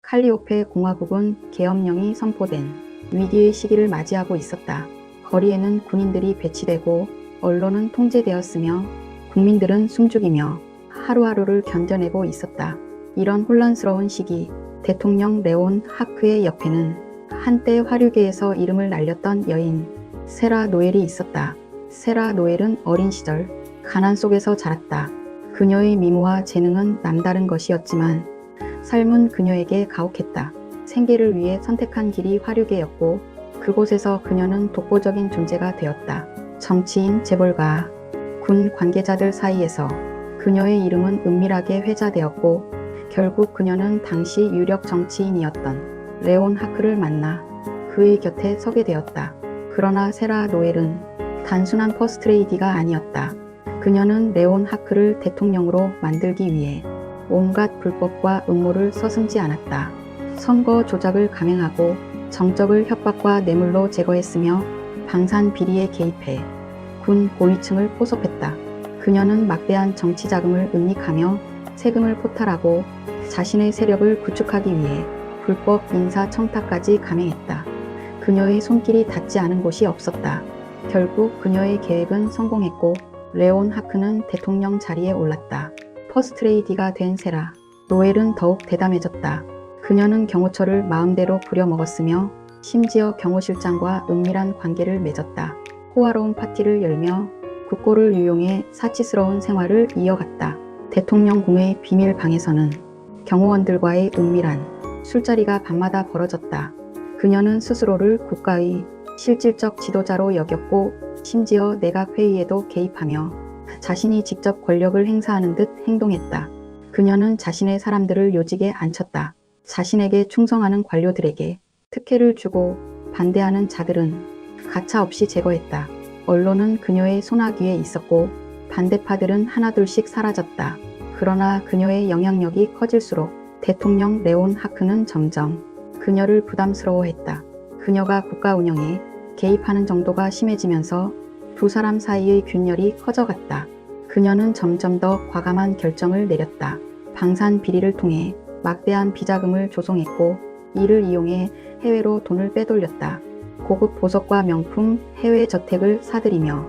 칼리오페 공화국은 계엄령이 선포된 위기의 시기를 맞이하고 있었다. 거리에는 군인들이 배치되고 언론은 통제되었으며 국민들은 숨죽이며 하루하루를 견뎌내고 있었다. 이런 혼란스러운 시기, 대통령 레온 하크의 옆에는 한때 화류계에서 이름을 날렸던 여인 세라 노엘이 있었다. 세라 노엘은 어린 시절 가난 속에서 자랐다. 그녀의 미모와 재능은 남다른 것이었지만 삶은 그녀에게 가혹했다. 생계를 위해 선택한 길이 화류계였고 그곳에서 그녀는 독보적인 존재가 되었다. 정치인, 재벌가, 군 관계자들 사이에서 그녀의 이름은 은밀하게 회자되었고 결국 그녀는 당시 유력 정치인이었던 레온 하크를 만나 그의 곁에 서게 되었다. 그러나 세라 노엘은 단순한 퍼스트레이디가 아니었다. 그녀는 레온 하크를 대통령으로 만들기 위해 온갖 불법과 음모를 서슴지 않았다. 선거 조작을 감행하고 정적을 협박과 뇌물로 제거했으며 방산 비리에 개입해 군 고위층을 포섭했다. 그녀는 막대한 정치 자금을 은닉하며 세금을 포탈하고 자신의 세력을 구축하기 위해 불법 인사 청탁까지 감행했다. 그녀의 손길이 닿지 않은 곳이 없었다. 결국 그녀의 계획은 성공했고 레온 하크는 대통령 자리에 올랐다. 퍼스트레이디가 된 세라 노엘은 더욱 대담해졌다. 그녀는 경호처를 마음대로 부려먹었으며 심지어 경호실장과 은밀한 관계를 맺었다. 호화로운 파티를 열며 국고를 유용해 사치스러운 생활을 이어갔다. 대통령 궁의 비밀 방에서는 경호원들과의 은밀한 술자리가 밤마다 벌어졌다. 그녀는 스스로를 국가의 실질적 지도자로 여겼고 심지어 내각회의에도 개입하며 자신이 직접 권력을 행사하는 듯 행동했다. 그녀는 자신의 사람들을 요직에 앉혔다. 자신에게 충성하는 관료들에게 특혜를 주고 반대하는 자들은 가차없이 제거했다. 언론은 그녀의 손아귀에 있었고 반대파들은 하나둘씩 사라졌다. 그러나 그녀의 영향력이 커질수록 대통령 레온 하크는 점점 그녀를 부담스러워했다. 그녀가 국가 운영에 개입하는 정도가 심해지면서 두 사람 사이의 균열이 커져갔다. 그녀는 점점 더 과감한 결정을 내렸다. 방산 비리를 통해 막대한 비자금을 조성했고 이를 이용해 해외로 돈을 빼돌렸다. 고급 보석과 명품, 해외 저택을 사들이며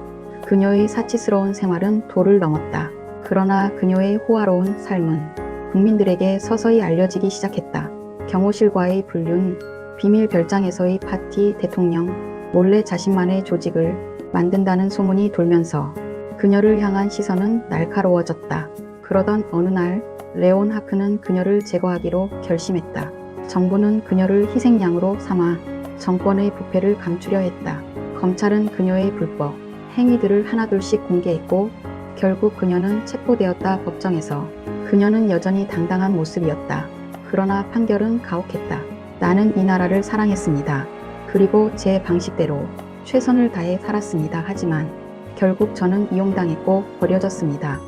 그녀의 사치스러운 생활은 도를 넘었다. 그러나 그녀의 호화로운 삶은 국민들에게 서서히 알려지기 시작했다. 경호실과의 불륜, 비밀 별장에서의 파티, 대통령 몰래 자신만의 조직을 만든다는 소문이 돌면서 그녀를 향한 시선은 날카로워졌다. 그러던 어느 날 레온 하크는 그녀를 제거하기로 결심했다. 정부는 그녀를 희생양으로 삼아 정권의 부패를 감추려 했다. 검찰은 그녀의 불법 행위들을 하나둘씩 공개했고 결국 그녀는 체포되었다. 법정에서 그녀는 여전히 당당한 모습이었다. 그러나 판결은 가혹했다. 나는 이 나라를 사랑했습니다. 그리고 제 방식대로 최선을 다해 살았습니다. 하지만 결국 저는 이용당했고 버려졌습니다.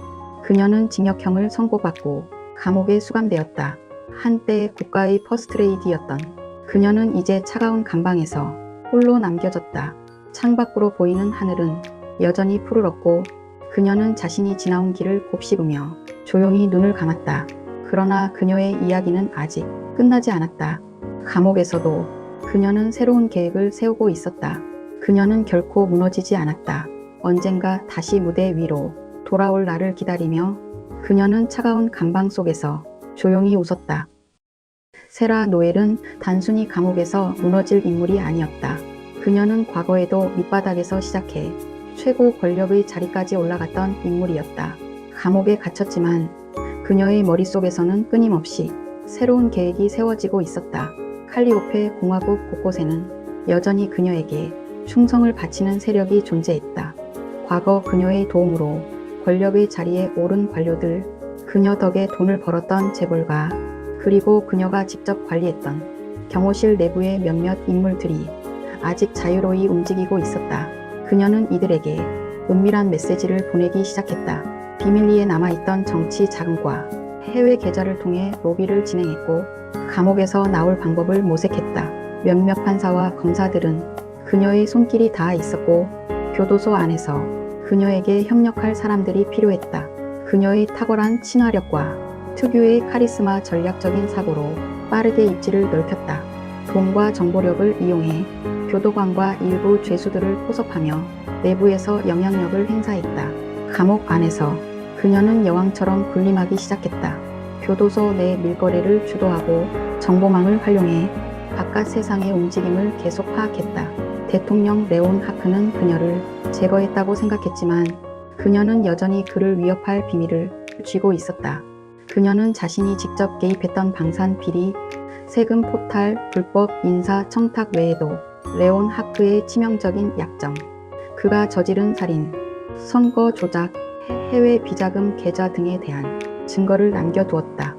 그녀는 징역형을 선고받고 감옥에 수감되었다. 한때 국가의 퍼스트레이디였던 그녀는 이제 차가운 감방에서 홀로 남겨졌다. 창밖으로 보이는 하늘은 여전히 푸르렀고 그녀는 자신이 지나온 길을 곱씹으며 조용히 눈을 감았다. 그러나 그녀의 이야기는 아직 끝나지 않았다. 감옥에서도 그녀는 새로운 계획을 세우고 있었다. 그녀는 결코 무너지지 않았다. 언젠가 다시 무대 위로 돌아올 날을 기다리며 그녀는 차가운 감방 속에서 조용히 웃었다. 세라 노엘은 단순히 감옥에서 무너질 인물이 아니었다. 그녀는 과거에도 밑바닥에서 시작해 최고 권력의 자리까지 올라갔던 인물이었다. 감옥에 갇혔지만 그녀의 머릿속에서는 끊임없이 새로운 계획이 세워지고 있었다. 칼리오페 공화국 곳곳에는 여전히 그녀에게 충성을 바치는 세력이 존재했다. 과거 그녀의 도움으로 권력의 자리에 오른 관료들, 그녀 덕에 돈을 벌었던 재벌가, 그리고 그녀가 직접 관리했던 경호실 내부의 몇몇 인물들이 아직 자유로이 움직이고 있었다. 그녀는 이들에게 은밀한 메시지를 보내기 시작했다. 비밀리에 남아있던 정치 자금과 해외 계좌를 통해 로비를 진행했고 감옥에서 나올 방법을 모색했다. 몇몇 판사와 검사들은 그녀의 손길이 닿아 있었고 교도소 안에서 그녀에게 협력할 사람들이 필요했다. 그녀의 탁월한 친화력과 특유의 카리스마 전략적인 사고로 빠르게 입지를 넓혔다. 돈과 정보력을 이용해 교도관과 일부 죄수들을 포섭하며 내부에서 영향력을 행사했다. 감옥 안에서 그녀는 여왕처럼 군림하기 시작했다. 교도소 내 밀거래를 주도하고 정보망을 활용해 바깥 세상의 움직임을 계속 파악했다. 대통령 레온 하크는 그녀를 제거했다고 생각했지만 그녀는 여전히 그를 위협할 비밀을 쥐고 있었다. 그녀는 자신이 직접 개입했던 방산 비리, 세금 포탈, 불법 인사 청탁 외에도 레온 하크의 치명적인 약점, 그가 저지른 살인, 선거 조작, 해외 비자금 계좌 등에 대한 증거를 남겨두었다.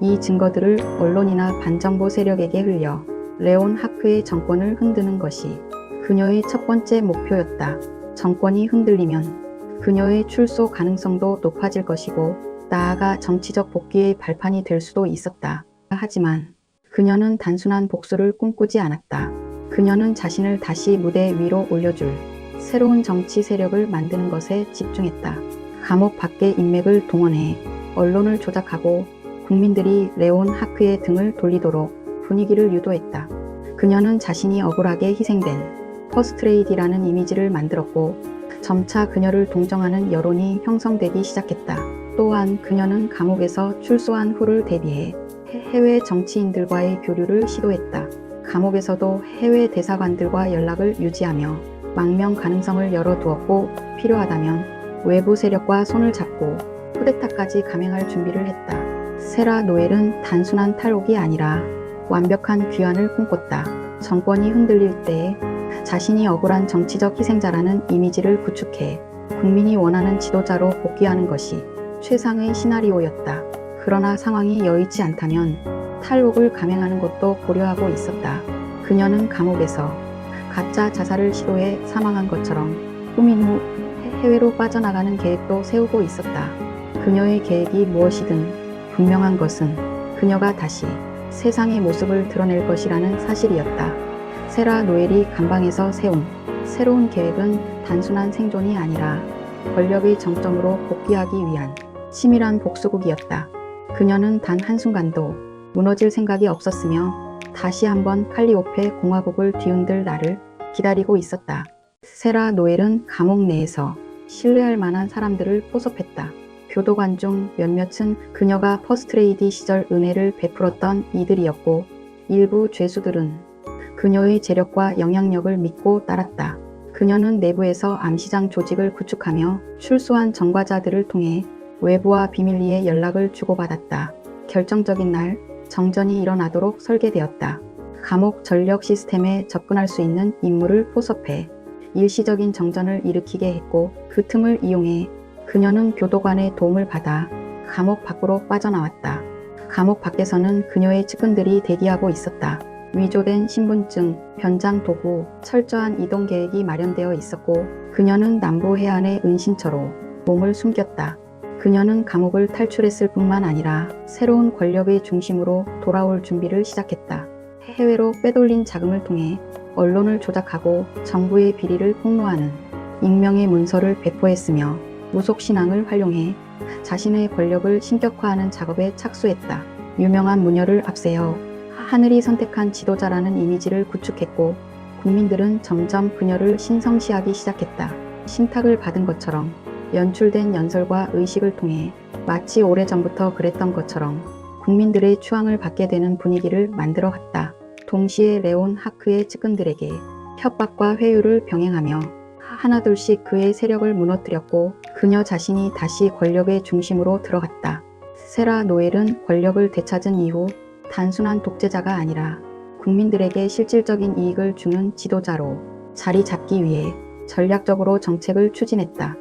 이 증거들을 언론이나 반정부 세력에게 흘려 레온 하크의 정권을 흔드는 것이 그녀의 첫 번째 목표였다. 정권이 흔들리면 그녀의 출소 가능성도 높아질 것이고 나아가 정치적 복귀의 발판이 될 수도 있었다. 하지만 그녀는 단순한 복수를 꿈꾸지 않았다. 그녀는 자신을 다시 무대 위로 올려줄 새로운 정치 세력을 만드는 것에 집중했다. 감옥 밖의 인맥을 동원해 언론을 조작하고 국민들이 레온 하크의 등을 돌리도록 분위기를 유도했다. 그녀는 자신이 억울하게 희생된 퍼스트레이디라는 이미지를 만들었고 점차 그녀를 동정하는 여론이 형성되기 시작했다. 또한 그녀는 감옥에서 출소한 후를 대비해 해외 정치인들과의 교류를 시도했다. 감옥에서도 해외 대사관들과 연락을 유지하며 망명 가능성을 열어두었고 필요하다면 외부 세력과 손을 잡고 쿠데타까지 감행할 준비를 했다. 세라 노엘은 단순한 탈옥이 아니라 완벽한 귀환을 꿈꿨다. 정권이 흔들릴 때 자신이 억울한 정치적 희생자라는 이미지를 구축해 국민이 원하는 지도자로 복귀하는 것이 최상의 시나리오였다. 그러나 상황이 여의치 않다면 탈옥을 감행하는 것도 고려하고 있었다. 그녀는 감옥에서 가짜 자살을 시도해 사망한 것처럼 꾸민 후 해외로 빠져나가는 계획도 세우고 있었다. 그녀의 계획이 무엇이든 분명한 것은 그녀가 다시 세상의 모습을 드러낼 것이라는 사실이었다. 세라 노엘이 감방에서 세운 새로운 계획은 단순한 생존이 아니라 권력의 정점으로 복귀하기 위한 치밀한 복수국이었다. 그녀는 단 한순간도 무너질 생각이 없었으며 다시 한번 칼리오페 공화국을 뒤흔들 날을 기다리고 있었다. 세라 노엘은 감옥 내에서 신뢰할 만한 사람들을 포섭했다. 교도관 중 몇몇은 그녀가 퍼스트레이디 시절 은혜를 베풀었던 이들이었고 일부 죄수들은 그녀의 재력과 영향력을 믿고 따랐다. 그녀는 내부에서 암시장 조직을 구축하며 출소한 전과자들을 통해 외부와 비밀리에 연락을 주고받았다. 결정적인 날 정전이 일어나도록 설계되었다. 감옥 전력 시스템에 접근할 수 있는 인물을 포섭해 일시적인 정전을 일으키게 했고 그 틈을 이용해 그녀는 교도관의 도움을 받아 감옥 밖으로 빠져나왔다. 감옥 밖에서는 그녀의 측근들이 대기하고 있었다. 위조된 신분증, 변장 도구, 철저한 이동 계획이 마련되어 있었고 그녀는 남부 해안의 은신처로 몸을 숨겼다. 그녀는 감옥을 탈출했을 뿐만 아니라 새로운 권력의 중심으로 돌아올 준비를 시작했다. 해외로 빼돌린 자금을 통해 언론을 조작하고 정부의 비리를 폭로하는 익명의 문서를 배포했으며 무속신앙을 활용해 자신의 권력을 신격화하는 작업에 착수했다. 유명한 무녀를 앞세워 하늘이 선택한 지도자라는 이미지를 구축했고 국민들은 점점 그녀를 신성시하기 시작했다. 신탁을 받은 것처럼 연출된 연설과 의식을 통해 마치 오래전부터 그랬던 것처럼 국민들의 추앙을 받게 되는 분위기를 만들어 갔다. 동시에 레온 하크의 측근들에게 협박과 회유를 병행하며 하나둘씩 그의 세력을 무너뜨렸고 그녀 자신이 다시 권력의 중심으로 들어갔다. 세라 노엘은 권력을 되찾은 이후 단순한 독재자가 아니라 국민들에게 실질적인 이익을 주는 지도자로 자리 잡기 위해 전략적으로 정책을 추진했다.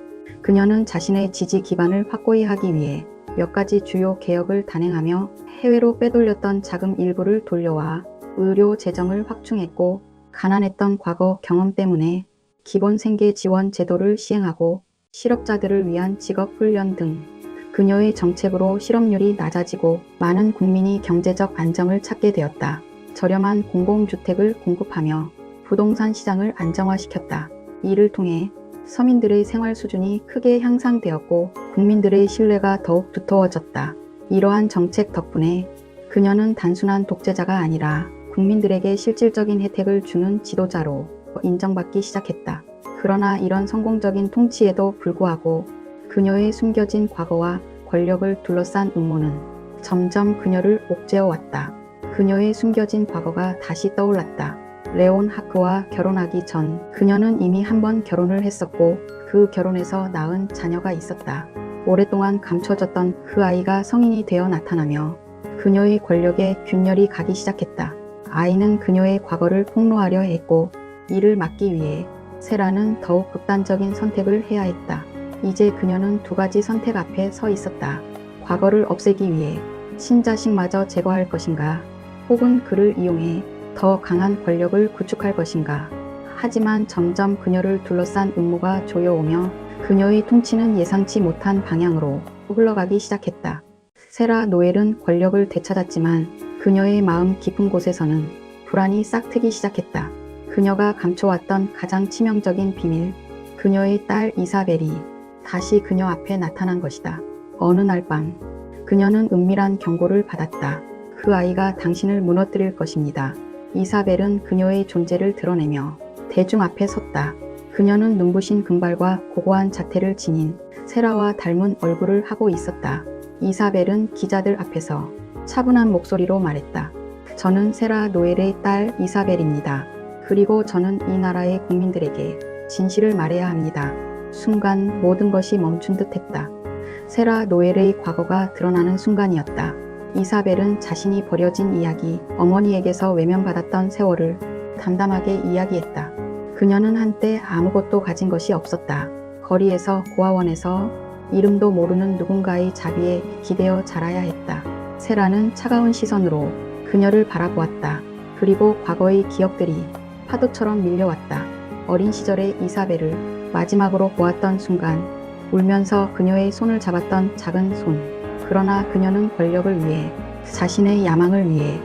그녀는 자신의 지지 기반을 확고히 하기 위해 몇 가지 주요 개혁을 단행하며 해외로 빼돌렸던 자금 일부를 돌려와 의료 재정을 확충했고 가난했던 과거 경험 때문에 기본 생계 지원 제도를 시행하고 실업자들을 위한 직업 훈련 등 그녀의 정책으로 실업률이 낮아지고 많은 국민이 경제적 안정을 찾게 되었다. 저렴한 공공주택을 공급하며 부동산 시장을 안정화시켰다. 이를 통해 서민들의 생활 수준이 크게 향상되었고 국민들의 신뢰가 더욱 두터워졌다. 이러한 정책 덕분에 그녀는 단순한 독재자가 아니라 국민들에게 실질적인 혜택을 주는 지도자로 인정받기 시작했다. 그러나 이런 성공적인 통치에도 불구하고 그녀의 숨겨진 과거와 권력을 둘러싼 음모는 점점 그녀를 옥죄어 왔다. 그녀의 숨겨진 과거가 다시 떠올랐다. 레온 하크와 결혼하기 전 그녀는 이미 한 번 결혼을 했었고 그 결혼에서 낳은 자녀가 있었다. 오랫동안 감춰졌던 그 아이가 성인이 되어 나타나며 그녀의 권력에 균열이 가기 시작했다. 아이는 그녀의 과거를 폭로하려 했고 이를 막기 위해 세라는 더욱 극단적인 선택을 해야 했다. 이제 그녀는 두 가지 선택 앞에 서 있었다. 과거를 없애기 위해 친자식마저 제거할 것인가, 혹은 그를 이용해 더 강한 권력을 구축할 것인가. 하지만 점점 그녀를 둘러싼 음모가 조여오며 그녀의 통치는 예상치 못한 방향으로 흘러가기 시작했다. 세라 노엘은 권력을 되찾았지만 그녀의 마음 깊은 곳에서는 불안이 싹트기 시작했다. 그녀가 감춰왔던 가장 치명적인 비밀, 그녀의 딸 이사벨이 다시 그녀 앞에 나타난 것이다. 어느 날 밤, 그녀는 은밀한 경고를 받았다. 그 아이가 당신을 무너뜨릴 것입니다. 이사벨은 그녀의 존재를 드러내며 대중 앞에 섰다. 그녀는 눈부신 금발과 고고한 자태를 지닌 세라와 닮은 얼굴을 하고 있었다. 이사벨은 기자들 앞에서 차분한 목소리로 말했다. 저는 세라 노엘의 딸 이사벨입니다. 그리고 저는 이 나라의 국민들에게 진실을 말해야 합니다. 순간 모든 것이 멈춘 듯 했다. 세라 노엘의 과거가 드러나는 순간이었다. 이사벨은 자신이 버려진 이야기, 어머니에게서 외면받았던 세월을 담담하게 이야기했다. 그녀는 한때 아무것도 가진 것이 없었다. 거리에서 고아원에서 이름도 모르는 누군가의 자비에 기대어 자라야 했다. 세라는 차가운 시선으로 그녀를 바라보았다. 그리고 과거의 기억들이 파도처럼 밀려왔다. 어린 시절의 이사벨을 마지막으로 보았던 순간 울면서 그녀의 손을 잡았던 작은 손. 그러나 그녀는 권력을 위해, 자신의 야망을 위해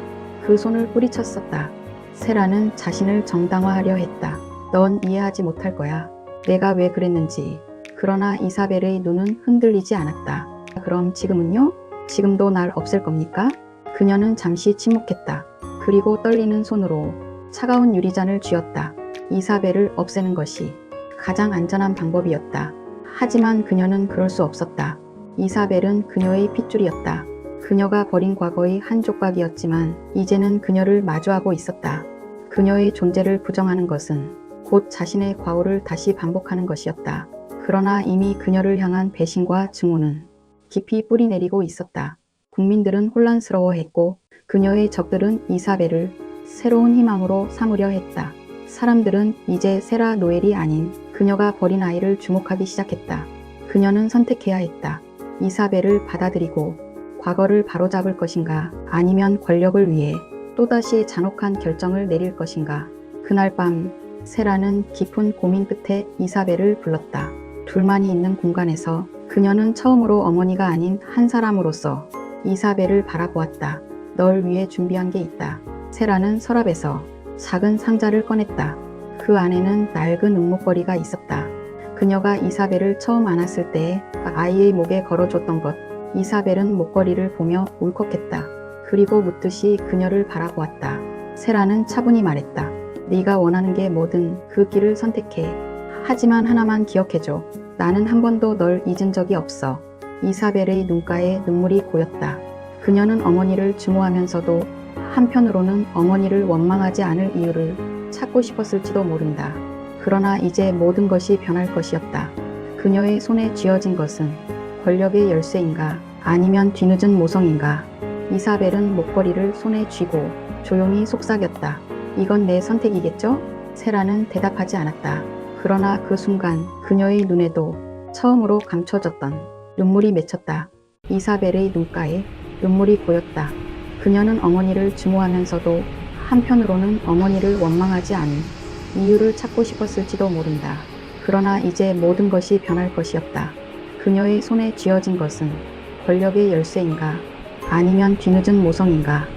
그 손을 뿌리쳤었다. 세라는 자신을 정당화하려 했다. 넌 이해하지 못할 거야. 내가 왜 그랬는지. 그러나 이사벨의 눈은 흔들리지 않았다. 그럼 지금은요? 지금도 날 없앨 겁니까? 그녀는 잠시 침묵했다. 그리고 떨리는 손으로 차가운 유리잔을 쥐었다. 이사벨을 없애는 것이 가장 안전한 방법이었다. 하지만 그녀는 그럴 수 없었다. 이사벨은 그녀의 핏줄이었다. 그녀가 버린 과거의 한 조각이었지만 이제는 그녀를 마주하고 있었다. 그녀의 존재를 부정하는 것은 곧 자신의 과오를 다시 반복하는 것이었다. 그러나 이미 그녀를 향한 배신과 증오는 깊이 뿌리내리고 있었다. 국민들은 혼란스러워했고 그녀의 적들은 이사벨을 새로운 희망으로 삼으려 했다. 사람들은 이제 세라 노엘이 아닌 그녀가 버린 아이를 주목하기 시작했다. 그녀는 선택해야 했다. 이사벨을 받아들이고 과거를 바로잡을 것인가, 아니면 권력을 위해 또다시 잔혹한 결정을 내릴 것인가. 그날 밤 세라는 깊은 고민 끝에 이사벨을 불렀다. 둘만이 있는 공간에서 그녀는 처음으로 어머니가 아닌 한 사람으로서 이사벨을 바라보았다. 널 위해 준비한 게 있다. 세라는 서랍에서 작은 상자를 꺼냈다. 그 안에는 낡은 은목걸이가 있었다. 그녀가 이사벨을 처음 안았을 때 아이의 목에 걸어줬던 것. 이사벨은 목걸이를 보며 울컥했다. 그리고 묻듯이 그녀를 바라보았다. 세라는 차분히 말했다. 네가 원하는 게 뭐든 그 길을 선택해. 하지만 하나만 기억해줘. 나는 한 번도 널 잊은 적이 없어. 이사벨의 눈가에 눈물이 고였다. 그녀는 어머니를 증오하면서도 한편으로는 어머니를 원망하지 않을 이유를 찾고 싶었을지도 모른다. 그러나 이제 모든 것이 변할 것이었다. 그녀의 손에 쥐어진 것은 권력의 열쇠인가, 아니면 뒤늦은 모성인가. 이사벨은 목걸이를 손에 쥐고 조용히 속삭였다. 이건 내 선택이겠죠? 세라는 대답하지 않았다. 그러나 그 순간 그녀의 눈에도 처음으로 감춰졌던 눈물이 맺혔다. 이사벨의 눈가에 눈물이 고였다. 그녀는 어머니를 증오하면서도 한편으로는 어머니를 원망하지 않은 이유를 찾고 싶었을지도 모른다. 그러나 이제 모든 것이 변할 것이었다. 그녀의 손에 쥐어진 것은 권력의 열쇠인가, 아니면 뒤늦은 모성인가.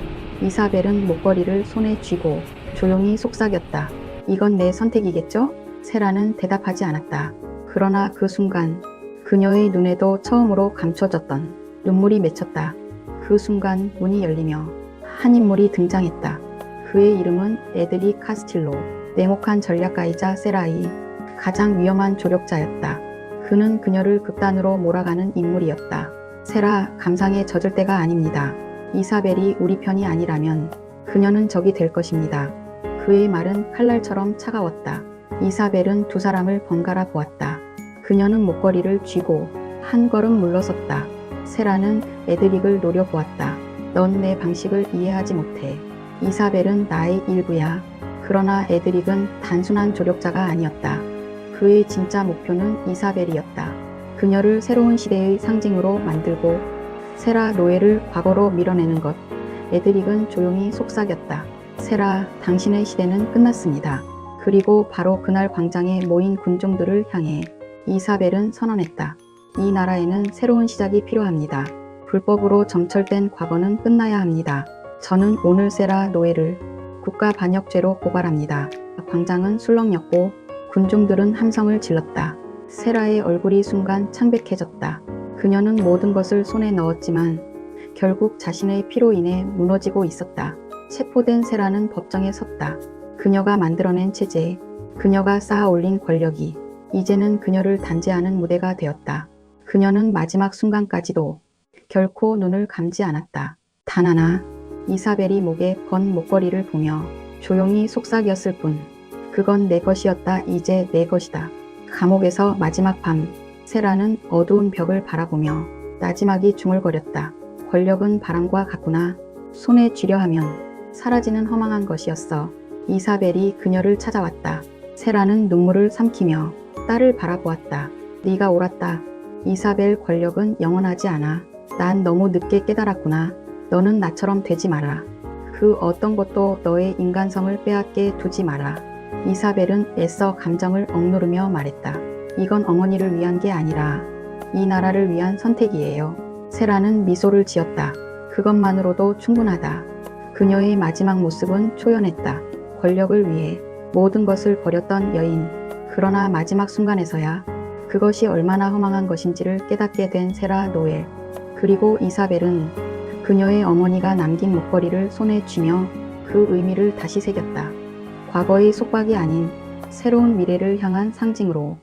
이사벨은 목걸이를 손에 쥐고 조용히 속삭였다. 이건 내 선택이겠죠? 세라는 대답하지 않았다. 그러나 그 순간 그녀의 눈에도 처음으로 감춰졌던 눈물이 맺혔다. 그 순간 문이 열리며 한 인물이 등장했다. 그의 이름은 에드리 카스틸로. 냉혹한 전략가이자 세라의 가장 위험한 조력자였다. 그는 그녀를 극단으로 몰아가는 인물이었다. 세라, 감상에 젖을 때가 아닙니다. 이사벨이 우리 편이 아니라면 그녀는 적이 될 것입니다. 그의 말은 칼날처럼 차가웠다. 이사벨은 두 사람을 번갈아 보았다. 그녀는 목걸이를 쥐고 한 걸음 물러섰다. 세라는 에드릭을 노려보았다. 넌 내 방식을 이해하지 못해. 이사벨은 나의 일부야. 그러나 에드릭은 단순한 조력자가 아니었다. 그의 진짜 목표는 이사벨이었다. 그녀를 새로운 시대의 상징으로 만들고 세라 노예를 과거로 밀어내는 것. 에드릭은 조용히 속삭였다. 세라, 당신의 시대는 끝났습니다. 그리고 바로 그날 광장에 모인 군중들을 향해 이사벨은 선언했다. 이 나라에는 새로운 시작이 필요합니다. 불법으로 점철된 과거는 끝나야 합니다. 저는 오늘 세라 노예를 국가 반역죄로 고발합니다. 광장은 술렁였고 군중들은 함성을 질렀다. 세라의 얼굴이 순간 창백해졌다. 그녀는 모든 것을 손에 넣었지만 결국 자신의 피로 인해 무너지고 있었다. 체포된 세라는 법정에 섰다. 그녀가 만들어낸 체제, 그녀가 쌓아 올린 권력이 이제는 그녀를 단죄하는 무대가 되었다. 그녀는 마지막 순간까지도 결코 눈을 감지 않았다. 단 하나, 이사벨이 목에 건 목걸이를 보며 조용히 속삭였을 뿐. 그건 내 것이었다. 이제 내 것이다. 감옥에서 마지막 밤, 세라는 어두운 벽을 바라보며 나지막이 중얼거렸다. 권력은 바람과 같구나. 손에 쥐려 하면 사라지는 허망한 것이었어. 이사벨이 그녀를 찾아왔다. 세라는 눈물을 삼키며 딸을 바라보았다. 네가 옳았다. 이사벨, 권력은 영원하지 않아. 난 너무 늦게 깨달았구나. 너는 나처럼 되지 마라. 그 어떤 것도 너의 인간성을 빼앗게 두지 마라. 이사벨은 애써 감정을 억누르며 말했다. 이건 어머니를 위한 게 아니라 이 나라를 위한 선택이에요. 세라는 미소를 지었다. 그것만으로도 충분하다. 그녀의 마지막 모습은 초연했다. 권력을 위해 모든 것을 버렸던 여인. 그러나 마지막 순간에서야 그것이 얼마나 허망한 것인지를 깨닫게 된 세라 노엘. 그리고 이사벨은 그녀의 어머니가 남긴 목걸이를 손에 쥐며 그 의미를 다시 새겼다. 과거의 속박이 아닌 새로운 미래를 향한 상징으로.